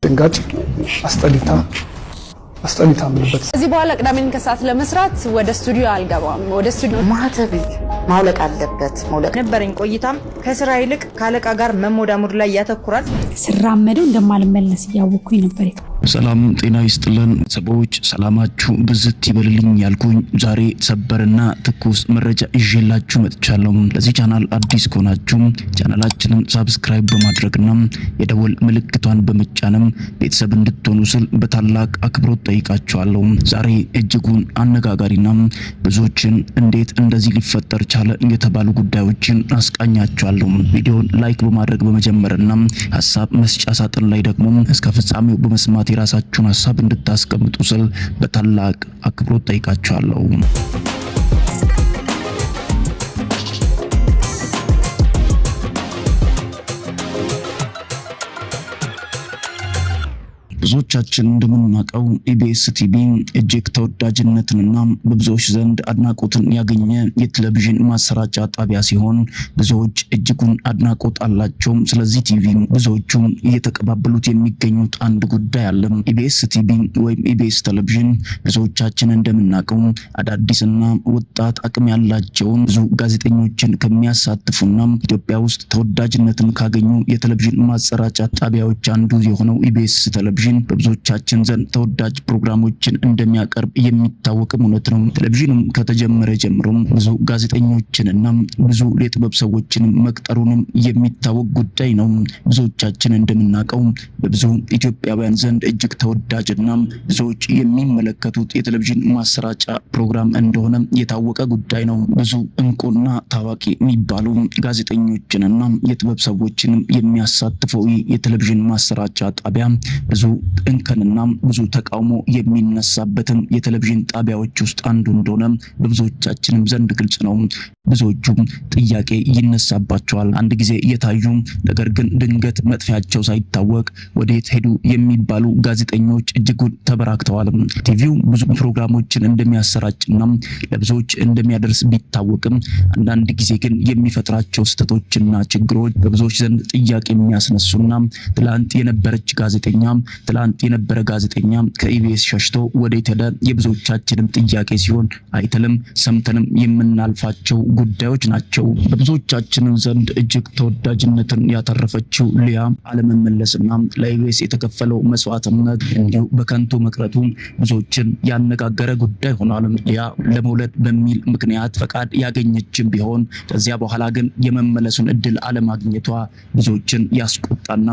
ድንጋጭ አስጠሊታ ምንበት እዚህ በኋላ ቅዳሜን ከሰዓት ለመስራት ወደ ስቱዲዮ አልገባም። ወደ ስቱዲዮ ማህተብ ማውለቅ አለበት። ማውለቅ ነበረኝ ቆይታም ከስራ ይልቅ ካለቃ ጋር መሞዳሙድ ላይ ያተኩራል። ስራመደው እንደማልመለስ ያወኩኝ ነበር። ሰላም ጤና ይስጥልን ሰዎች፣ ሰላማችሁ ብዝት ይበልልኝ ያልኩኝ ዛሬ ሰበርና ትኩስ መረጃ ይዤላችሁ መጥቻለሁ። ለዚህ ቻናል አዲስ ከሆናችሁ ቻናላችንን ሰብስክራይብ በማድረግና የደወል ምልክቷን በመጫንም ቤተሰብ እንድትሆኑ ስል በታላቅ አክብሮት ጠይቃችኋለሁ። ዛሬ እጅጉን አነጋጋሪና ብዙዎችን እንዴት እንደዚህ ሊፈጠር ቻለ የተባሉ ጉዳዮችን አስቃኛችኋለሁ። ቪዲዮን ላይክ በማድረግ በመጀመርና ሐሳብ መስጫ ሳጥን ላይ ደግሞ እስከ ፍጻሜው በመስማት የራሳችሁን ሐሳብ እንድታስቀምጡ ስል በታላቅ አክብሮት ጠይቃችኋለሁ። ብዙዎቻችን እንደምናውቀው ኢቢኤስ ቲቪ እጅግ ተወዳጅነትንና በብዙዎች ዘንድ አድናቆትን ያገኘ የቴሌቪዥን ማሰራጫ ጣቢያ ሲሆን ብዙዎች እጅጉን አድናቆት አላቸው። ስለዚህ ቲቪ ብዙዎቹ እየተቀባበሉት የሚገኙት አንድ ጉዳይ አለ። ኢቢኤስ ቲቪ ወይም ኢቢኤስ ቴሌቪዥን ብዙዎቻችን እንደምናውቀው አዳዲስና ወጣት አቅም ያላቸውን ብዙ ጋዜጠኞችን ከሚያሳትፉና ኢትዮጵያ ውስጥ ተወዳጅነትን ካገኙ የቴሌቪዥን ማሰራጫ ጣቢያዎች አንዱ የሆነው ኢቢኤስ ቴሌቪዥን በብዙዎቻችን ዘንድ ተወዳጅ ፕሮግራሞችን እንደሚያቀርብ የሚታወቅም እውነት ነው። ቴሌቪዥንም ከተጀመረ ጀምሮ ብዙ ጋዜጠኞችንና ብዙ የጥበብ ሰዎችን መቅጠሩንም የሚታወቅ ጉዳይ ነው። ብዙዎቻችን እንደምናውቀው በብዙ ኢትዮጵያውያን ዘንድ እጅግ ተወዳጅና ብዙዎች የሚመለከቱት የቴሌቪዥን ማሰራጫ ፕሮግራም እንደሆነ የታወቀ ጉዳይ ነው። ብዙ እንቁና ታዋቂ የሚባሉ ጋዜጠኞችንና የጥበብ ሰዎችን የሚያሳትፈው የቴሌቪዥን ማሰራጫ ጣቢያ ብዙ እንከንና ብዙ ተቃውሞ የሚነሳበትም የቴሌቪዥን ጣቢያዎች ውስጥ አንዱ እንደሆነ በብዙዎቻችንም ዘንድ ግልጽ ነው። ብዙዎቹም ጥያቄ ይነሳባቸዋል። አንድ ጊዜ እየታዩ ነገር ግን ድንገት መጥፊያቸው ሳይታወቅ ወዴት ሄዱ የሚባሉ ጋዜጠኞች እጅጉን ተበራክተዋል። ቲቪው ብዙ ፕሮግራሞችን እንደሚያሰራጭና ለብዙዎች እንደሚያደርስ ቢታወቅም አንዳንድ ጊዜ ግን የሚፈጥራቸው ስህተቶችና ችግሮች በብዙዎች ዘንድ ጥያቄ የሚያስነሱና ትላንት የነበረ ጋዜጠኛ ከኢቢኤስ ሸሽቶ ወዴት ሄደ የብዙዎቻችንም ጥያቄ ሲሆን አይተንም ሰምተንም የምናልፋቸው ጉዳዮች ናቸው። በብዙዎቻችን ዘንድ እጅግ ተወዳጅነትን ያተረፈችው ሊያ አለመመለስና ለኢቢኤስ የተከፈለው መስዋዕትነት እንዲሁ በከንቱ መቅረቱ ብዙዎችን ያነጋገረ ጉዳይ ሆኗል። ሊያ ለመውለድ በሚል ምክንያት ፈቃድ ያገኘችም ቢሆን ከዚያ በኋላ ግን የመመለሱን እድል አለማግኘቷ ብዙዎችን ያስቆጣና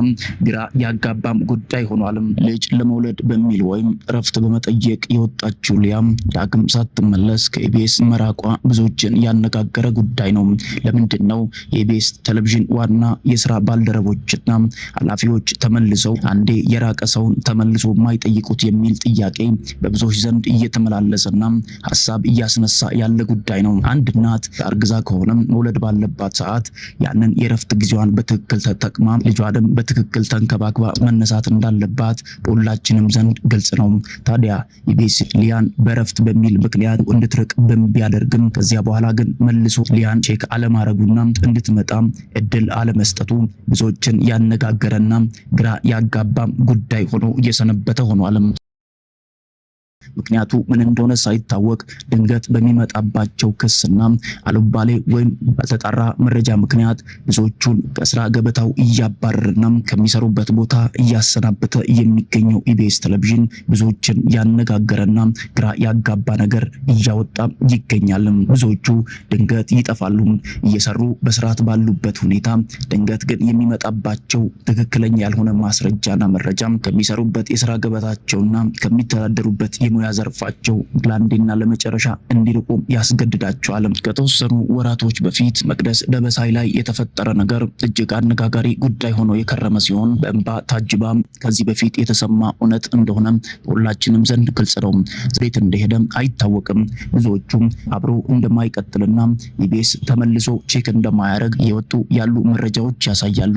ግራ ያጋባም ጉዳይ ሆኗል። ልጅ ለመውለድ በሚል ወይም እረፍት በመጠየቅ የወጣችው ሊያ ዳግም ሳትመለስ ከኢቢኤስ መራቋ ብዙዎችን ያነጋገረ ጉዳይ ነው። ለምንድን ነው የኢቢኤስ ቴሌቪዥን ዋና የሥራ ባልደረቦችና ኃላፊዎች ተመልሰው አንዴ የራቀ ሰውን ተመልሶ የማይጠይቁት የሚል ጥያቄ በብዙዎች ዘንድ እየተመላለሰና ሐሳብ እያስነሳ ያለ ጉዳይ ነው። አንድ እናት አርግዛ ከሆነ መውለድ ባለባት ሰዓት ያንን የእረፍት ጊዜዋን በትክክል ተጠቅማ ልጇንም በትክክል ተንከባክባ መነሳት እንዳለባት በሁላችንም ዘንድ ግልጽ ነው። ታዲያ ኢቢኤስ ሊያን በእረፍት በሚል ምክንያት እንድትርቅ ቢያደርግም ከዚያ በኋላ ግን መልሶ ሊያን ቼክ አለማረጉና እንድትመጣ እድል አለመስጠቱ ብዙዎችን ያነጋገረና ግራ ያጋባም ጉዳይ ሆኖ እየሰነበተ ሆኗል። ምክንያቱ ምን እንደሆነ ሳይታወቅ ድንገት በሚመጣባቸው ክስና አሉባሌ ወይም ባልተጣራ መረጃ ምክንያት ብዙዎቹን ከስራ ገበታው እያባረረና ከሚሰሩበት ቦታ እያሰናበተ የሚገኘው ኢቢኤስ ቴሌቪዥን ብዙዎችን ያነጋገረና ግራ ያጋባ ነገር እያወጣ ይገኛል። ብዙዎቹ ድንገት ይጠፋሉ እየሰሩ በስርዓት ባሉበት ሁኔታ ድንገት ግን የሚመጣባቸው ትክክለኛ ያልሆነ ማስረጃና መረጃ ከሚሰሩበት የስራ ገበታቸውና ከሚተዳደሩበት የሙያ ዘርፋቸው ለአንዴና ለመጨረሻ እንዲርቁ ያስገድዳቸዋል። ከተወሰኑ ወራቶች በፊት መቅደስ ደበሳይ ላይ የተፈጠረ ነገር እጅግ አነጋጋሪ ጉዳይ ሆኖ የከረመ ሲሆን በእንባ ታጅባ ከዚህ በፊት የተሰማ እውነት እንደሆነ ሁላችንም ዘንድ ግልጽ ነው። ቤት እንደሄደ አይታወቅም። ብዙዎቹም አብሮ እንደማይቀጥልና ኢቢኤስ ተመልሶ ቼክ እንደማያደርግ የወጡ ያሉ መረጃዎች ያሳያሉ።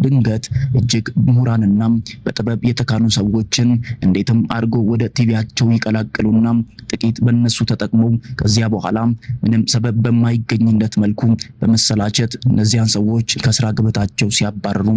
ድንገት እጅግ ምሁራንና በጥበብ የተካኑ ሰዎችን እንዴትም አድርጎ ወደ ቲቪያቸው ይቀላቀሉና ጥቂት በእነሱ ተጠቅመው ከዚያ በኋላ ምንም ሰበብ በማይገኝለት መልኩ በመሰላቸት እነዚያን ሰዎች ከስራ ገበታቸው ሲያባረሩ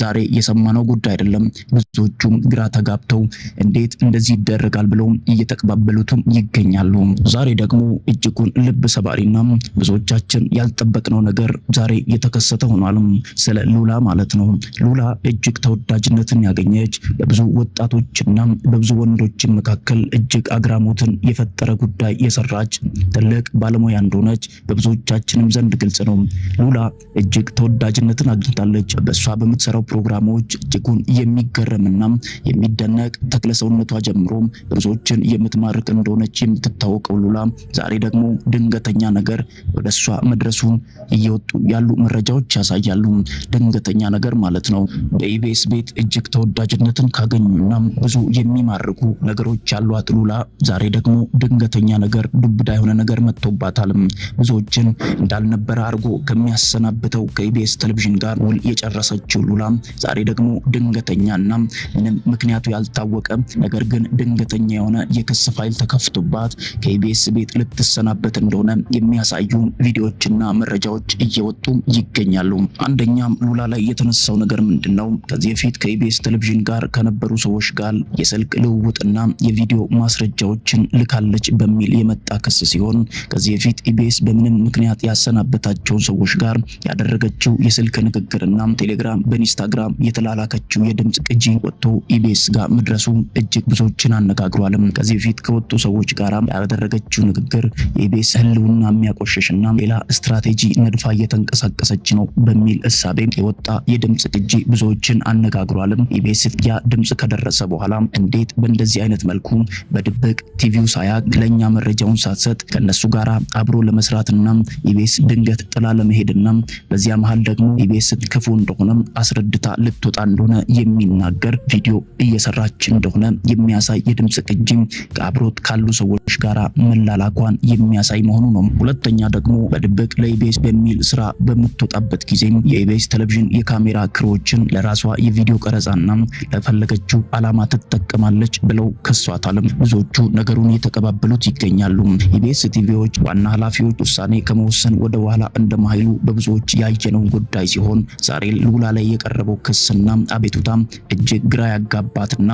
ዛሬ የሰማነው ጉዳይ አይደለም። ብዙዎቹም ግራ ተጋብተው እንዴት እንደዚህ ይደረጋል ብለው እየተቀባበሉትም ይገኛሉ። ዛሬ ደግሞ እጅጉን ልብ ሰባሪና ብዙዎቻችን ያልጠበቅነው ነገር ዛሬ የተከሰተ ሆኗል። ስለ ሉላ ማለት ነው። ሉላ እጅግ ተወዳጅነትን ያገኘች በብዙ ወጣቶችና በብዙ ወንዶች መካከል እጅግ አግራሞትን የፈጠረ ጉዳይ የሰራች ትልቅ ባለሙያ እንደሆነች በብዙዎቻችንም ዘንድ ግልጽ ነው። ሉላ እጅግ ተወዳጅነትን አግኝታለች። በሷ በምትሰራው ፕሮግራሞች እጅጉን የሚገረምና የሚደነቅ ተክለሰውነቷ ጀምሮ ብዙዎችን የምትማርክ እንደሆነች የምትታወቀው ሉላ ዛሬ ደግሞ ድንገተኛ ነገር ወደሷ መድረሱን እየወጡ ያሉ መረጃዎች ያሳያሉ። ድንገተኛ ነገር ማለት ነው። በኢቢኤስ ቤት እጅግ ተወዳጅነትን ካገኙና ብዙ የሚማርኩ ነገሮች ያሏት ሉላ ዛሬ ደግሞ ድንገተኛ ነገር ዱብዳ የሆነ ነገር መጥቶባታል። ብዙዎችን እንዳልነበረ አድርጎ ከሚያሰናብተው ከኢቢኤስ ቴሌቪዥን ጋር ውል የጨረሰችው ሉላ ዛሬ ደግሞ ድንገተኛና ምንም ምክንያቱ ያልታወቀ ነገር ግን ድንገተኛ የሆነ የክስ ፋይል ተከፍቶባት ከኢቢኤስ ቤት ልትሰናበት እንደሆነ የሚያሳዩ ቪዲዮዎችና መረጃዎች እየወጡ ይገኛሉ። አንደኛም ሉላ ላይ የተነሳው ነገር ምንድነው? ከዚህ በፊት ከኢቢኤስ ቴሌቪዥን ጋር ከነበሩ ሰዎች ጋር የስልክ ልውውጥና የቪዲዮ ማስረጃዎችን ልካለች በሚል የመጣ ክስ ሲሆን ከዚህ በፊት ኢቢኤስ በምንም ምክንያት ያሰናበታቸው ሰዎች ጋር ያደረገችው የስልክ ንግግርና ቴሌግራም በኢንስታግራም የተላላከችው የድምጽ ቅጂ ወጥቶ ኢቢኤስ ጋር መድረሱ እጅግ ብዙዎችን አነጋግሯል። ከዚህ በፊት ከወጡ ሰዎች ጋር ያደረገችው ንግግር የኢቢኤስ ህልውና የሚያቆሽሽና ሌላ ስትራቴጂ ነድፋ እየተንቀሳቀሰች ነው በሚል እሳቤ የወጣ የድምጽ ቅጂ ብዙዎችን አነጋግሯል። ኢቢኤስ ያ ድምጽ ከደረሰ በኋላ እንዴት በእንደዚህ አይነት መልኩ በድብቅ ቲቪው ሳያቅ ለኛ መረጃውን ሳትሰጥ ከነሱ ጋር አብሮ ለመስራትና ኢቢኤስ ድንገት ጥላ ለመሄድና በዚያ መሃል ደግሞ ኢቢኤስ ክፉ እንደሆነ አስረድታ ልትወጣ እንደሆነ የሚናገር ቪዲዮ እየሰራች እንደሆነ የሚያሳይ የድምጽ ቅጂ ከአብሮት ካሉ ሰዎች ጋር መላላኳን የሚያሳይ መሆኑ ነው። ሁለተኛ ደግሞ በድብቅ ለኢቢኤስ በሚል ስራ በምትወጣበት ጊዜ የኢቢኤስ ቴሌቪዥን የካሜራ ክሮችን ለራሷ የቪዲዮ ቀረጻና ለፈለገችው ዓላማ ትጠቀማለች ብለው ከሷታል። ብዙዎቹ ነገሩን የተቀባበሉት ይገኛሉ። ኢቢኤስ ቲቪዎች ዋና ኃላፊዎች ውሳኔ ከመወሰን ወደ ኋላ እንደማይሉ በብዙዎች ያየነው ጉዳይ ሲሆን ዛሬ ሉላ ላይ የቀረበው ክስና አቤቱታ እጅግ ግራ ያጋባትና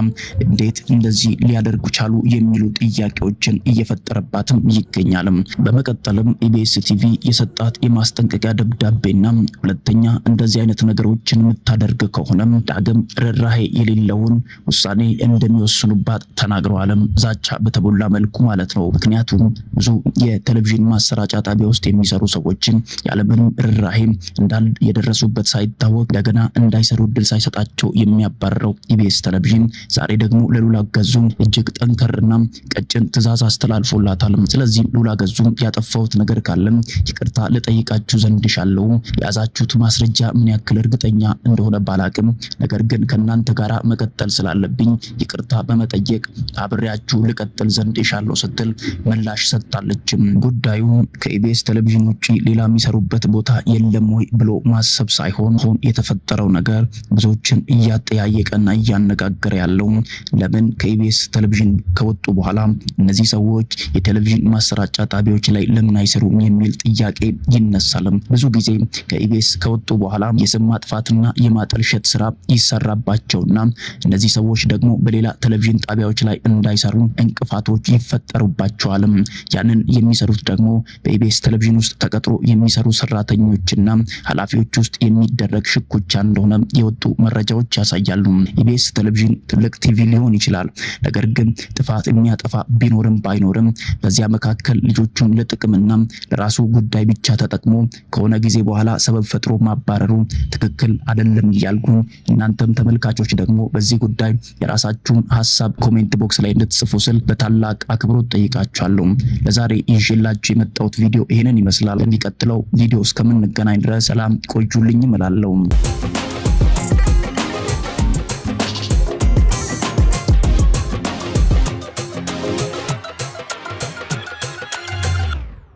እንዴት እንደዚህ ሊያደርጉ ቻሉ የሚሉ ጥያቄዎችን እየፈጠረባትም ይገኛል። በመቀጠልም ኢቢኤስ ቲቪ የሰጣት የማስጠንቀቂያ ደብዳቤና ሁለተኛ እንደዚህ አይነት ነገሮችን የምታደርግ ከሆነ ዳግም ርህራሄ የሌለውን ውሳኔ እንደሚወስኑባት ተናግረዋል። ዛቻ በተሞላ መልኩ ማለት ነው። ምክንያቱም ብዙ የቴሌቪዥን ማሰራጫ ጣቢያ ውስጥ የሚሰሩ ሰዎችን ያለምንም ርህራሄ እንዳል የደረሱበት ሳይታወቅ እንደገና እንዳይሰሩ እድል ሳይሰጣቸው የሚያባረረው ኢቢኤስ ቴሌቪዥን ዛሬ ደግሞ ለሉላ ገዙ እጅግ ጠንከርና ቀጭን ትዕዛዝ አስተላልፎላታል። ስለዚህ ሉላ ገዙ ያጠፋሁት ነገር ካለ ይቅርታ ልጠይቃችሁ ዘንድ ይሻለው። ያዛችሁት ማስረጃ ምን ያክል እርግጠኛ እንደሆነ ባላቅም ነገር ግን ከናንተ ጋራ መቀጠል ስላለብኝ ይቅርታ በመጠየቅ አብሬያችሁ ልቀጥል ዘንድ ይሻለው ስትል ምላሽ ሰጥታለች። ጉዳዩ ከኢቢኤስ ቴሌቪዥን ውጪ ሌላ የሚሰሩበት ቦታ የለም ወይ ብሎ ማሰብ ሳይሆን አሁን የተፈጠረው ነገር ብዙዎችን እያጠያየቀና እያነጋገረ ያለው ለምን ከኢቢኤስ ቴሌቪዥን ከወጡ በኋላ እነዚህ ሰዎች የቴሌቪዥን ማሰራጫ ጣቢያዎች ላይ ለምን አይሰሩም የሚል ጥያቄ ይነሳል። ብዙ ጊዜ ከኢቢኤስ ከወጡ በኋላ የስም ማጥፋትና የማጠልሸት ስራ ይሰራባቸውና እነዚህ ሰዎች ደግሞ በሌላ ቴሌቪዥን ጣቢያዎች ላይ እንዳይሰሩ እንቅፋቶች ይፈጠሩባቸዋል። ያንን የሚሰሩት ደግሞ በኢቢኤስ ቴሌቪዥን ውስጥ ተቀጥሮ የሚሰሩ ሰራተኞችና ኃላፊዎች ውስጥ የሚደረግ ሽኩቻ እንደሆነ የወጡ መረጃዎች ያሳያሉ። ኢቢኤስ ቴሌቪዥን ትልቅ ቲቪ ሊሆን ይችላል። ነገር ግን ጥፋት የሚያጠፋ ቢኖርም ባይኖርም በዚያ መካከል ልጆቹን ለጥቅምና ለራሱ ጉዳይ ብቻ ተጠቅሞ ከሆነ ጊዜ በኋላ ሰበብ ፈጥሮ ማባረሩ ትክክል አይደለም እያልኩ እናንተም ተመልካቾች ደግሞ በዚህ ጉዳይ የራሳችሁን ሐሳብ ኮሜንት ቦክስ ላይ እንድትጽፉ ስል በታላቅ አክብሮት ጠይቃችኋለሁ። ለዛሬ ይዤላችሁ የመጣሁት ቪዲዮ ይሄንን ይመስላል። የሚቀጥለው ቪዲዮ እስከምንገናኝ ድረስ ሰላም ቆዩልኝ እላለሁ።